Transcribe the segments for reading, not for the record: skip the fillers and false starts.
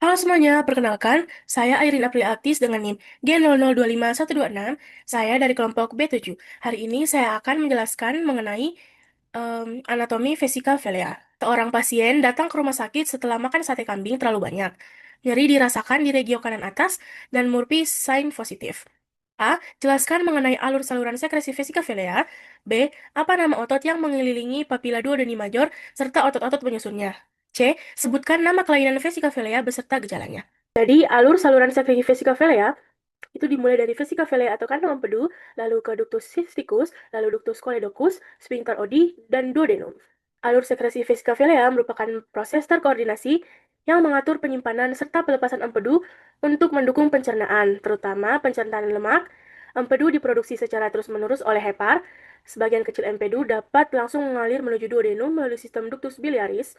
Halo semuanya, perkenalkan, saya Airin April Altis dengan NIM G0025126. Saya dari kelompok B7. Hari ini saya akan menjelaskan mengenai anatomi vesicavalia. Seorang pasien datang ke rumah sakit setelah makan sate kambing terlalu banyak. Nyeri dirasakan di regio kanan atas dan Murphy sign positif. A. Jelaskan mengenai alur saluran sekresi vesicavalia. B. Apa nama otot yang mengelilingi papila duodeni major serta otot-otot penyusunnya. C. Sebutkan nama kelainan vesicavalia beserta gejalanya. Jadi, alur saluran sekresi vesicavalia itu dimulai dari vesicavalia atau kantong empedu, lalu ke ductus cysticus, lalu ductus choledocus, sphincter Oddi, dan duodenum. Alur sekresi vesicavalia merupakan proses terkoordinasi yang mengatur penyimpanan serta pelepasan empedu untuk mendukung pencernaan, terutama pencernaan lemak. Empedu diproduksi secara terus-menerus oleh hepar. Sebagian kecil empedu dapat langsung mengalir menuju duodenum melalui sistem ductus biliaris,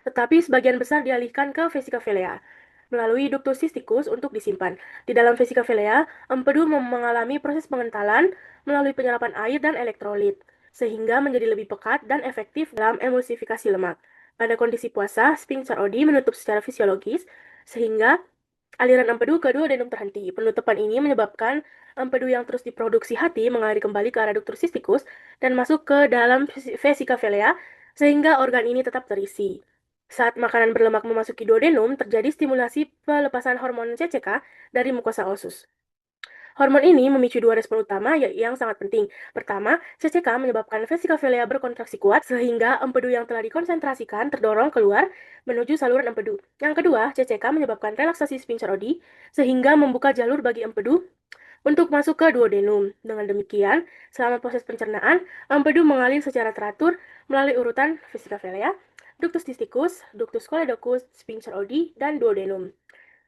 tetapi sebagian besar dialihkan ke vesicavalia melalui ductus cysticus untuk disimpan. Di dalam vesicavalia, empedu mengalami proses pengentalan melalui penyerapan air dan elektrolit, sehingga menjadi lebih pekat dan efektif dalam emulsifikasi lemak. Pada kondisi puasa, sphincter Oddi menutup secara fisiologis, sehingga aliran empedu ke duodenum terhenti. Penutupan ini menyebabkan empedu yang terus diproduksi hati mengalir kembali ke arah ductus cysticus dan masuk ke dalam vesicavalia, sehingga organ ini tetap terisi. Saat makanan berlemak memasuki duodenum, terjadi stimulasi pelepasan hormon CCK dari mukosa osus. Hormon ini memicu dua respon utama yang sangat penting. Pertama, CCK menyebabkan vesicavalia berkontraksi kuat sehingga empedu yang telah dikonsentrasikan terdorong keluar menuju saluran empedu. Yang kedua, CCK menyebabkan relaksasi sphincter Oddi sehingga membuka jalur bagi empedu untuk masuk ke duodenum. Dengan demikian, selama proses pencernaan, empedu mengalir secara teratur melalui urutan vesicavalia, ductus cysticus, ductus choledocus, sphincter Oddi, dan duodenum.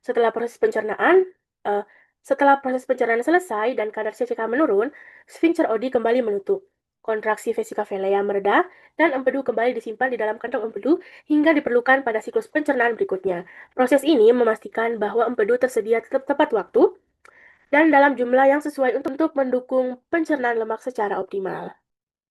Setelah proses pencernaan, eh, setelah proses pencernaan selesai dan kadar CCK menurun, sphincter Oddi kembali menutup. Kontraksi vesicavalia mereda dan empedu kembali disimpan di dalam kantong empedu hingga diperlukan pada siklus pencernaan berikutnya. Proses ini memastikan bahwa empedu tersedia tepat waktu dan dalam jumlah yang sesuai untuk mendukung pencernaan lemak secara optimal.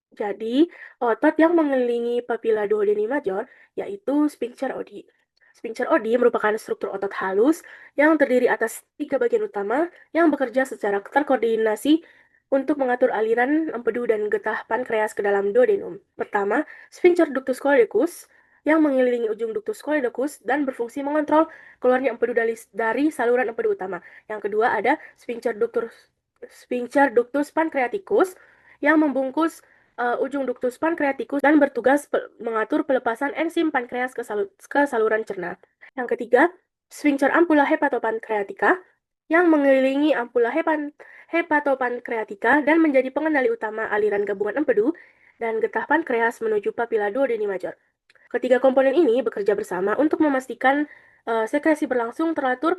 Jadi, otot yang mengelilingi papila duodeni major yaitu sphincter Oddi. Sphincter Oddi merupakan struktur otot halus yang terdiri atas 3 bagian utama yang bekerja secara terkoordinasi untuk mengatur aliran empedu dan getah pankreas ke dalam duodenum. Pertama, sphincter ductus choledocus yang mengelilingi ujung ductus choledocus dan berfungsi mengontrol keluarnya empedu dari saluran empedu utama. Yang kedua ada sphincter ductus pancreaticus yang membungkus ujung ductus pancreaticus dan bertugas mengatur pelepasan enzim pankreas ke saluran cerna. Yang ketiga, sphincter ampulla hepatopancreatica yang mengelilingi ampulla hepatopancreatica dan menjadi pengendali utama aliran gabungan empedu dan getah pankreas menuju papila duodeni major. Ketiga komponen ini bekerja bersama untuk memastikan sekresi berlangsung teratur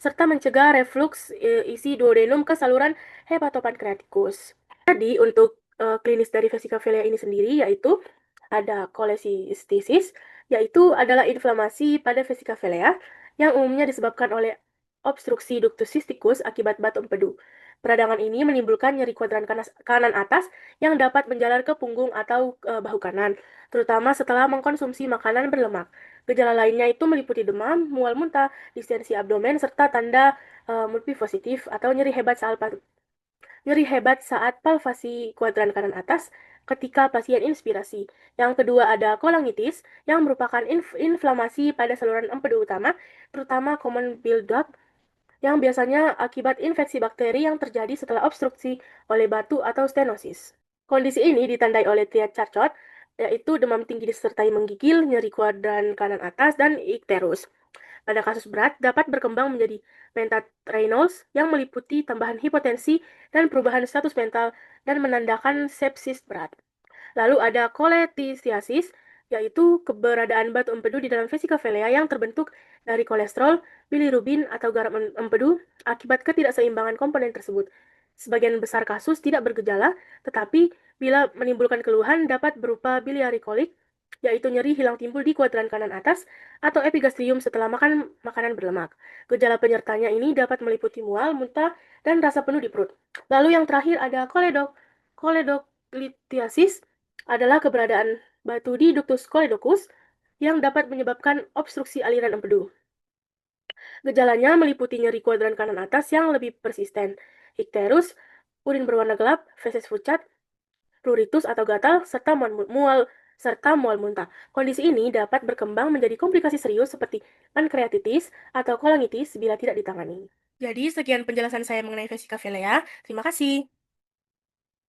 serta mencegah refluks isi duodenum ke saluran hepatopancreaticus. Jadi, untuk klinis dari vesicavalia ini sendiri yaitu ada kolesistisis, yaitu adalah inflamasi pada vesicavalia yang umumnya disebabkan oleh obstruksi ductus cysticus akibat batu empedu. Peradangan ini menimbulkan nyeri kuadran kanan atas yang dapat menjalar ke punggung atau bahu kanan, terutama setelah mengkonsumsi makanan berlemak. Gejala lainnya itu meliputi demam, mual muntah, distensi abdomen, serta tanda Murphy positif atau nyeri hebat saat palpasi kuadran kanan atas ketika pasien inspirasi. Yang kedua ada kolangitis yang merupakan inflamasi pada saluran empedu utama, terutama common bile duct yang biasanya akibat infeksi bakteri yang terjadi setelah obstruksi oleh batu atau stenosis. Kondisi ini ditandai oleh triad Charcot, yaitu demam tinggi disertai menggigil, nyeri kuadran kanan atas, dan ikterus. Pada kasus berat, dapat berkembang menjadi mentat Reynolds yang meliputi tambahan hipotensi dan perubahan status mental dan menandakan sepsis berat. Lalu ada koletisiasis, yaitu keberadaan batu empedu di dalam vesicavalia yang terbentuk dari kolesterol, bilirubin, atau garam empedu akibat ketidakseimbangan komponen tersebut. Sebagian besar kasus tidak bergejala, tetapi bila menimbulkan keluhan dapat berupa biliary colic, yaitu nyeri hilang timbul di kuadran kanan atas, atau epigastrium setelah makan makanan berlemak. Gejala penyertanya ini dapat meliputi mual, muntah, dan rasa penuh di perut. Lalu yang terakhir ada koledoclitiasis, adalah keberadaan batu di ductus choledocus yang dapat menyebabkan obstruksi aliran empedu. Gejalanya meliputi nyeri kuadran kanan atas yang lebih persisten, ikterus, urin berwarna gelap, feses pucat, pruritus atau gatal, serta mual muntah. Kondisi ini dapat berkembang menjadi komplikasi serius seperti pankreatitis atau kolangitis bila tidak ditangani. Jadi, sekian penjelasan saya mengenai vesikavelea. Terima kasih.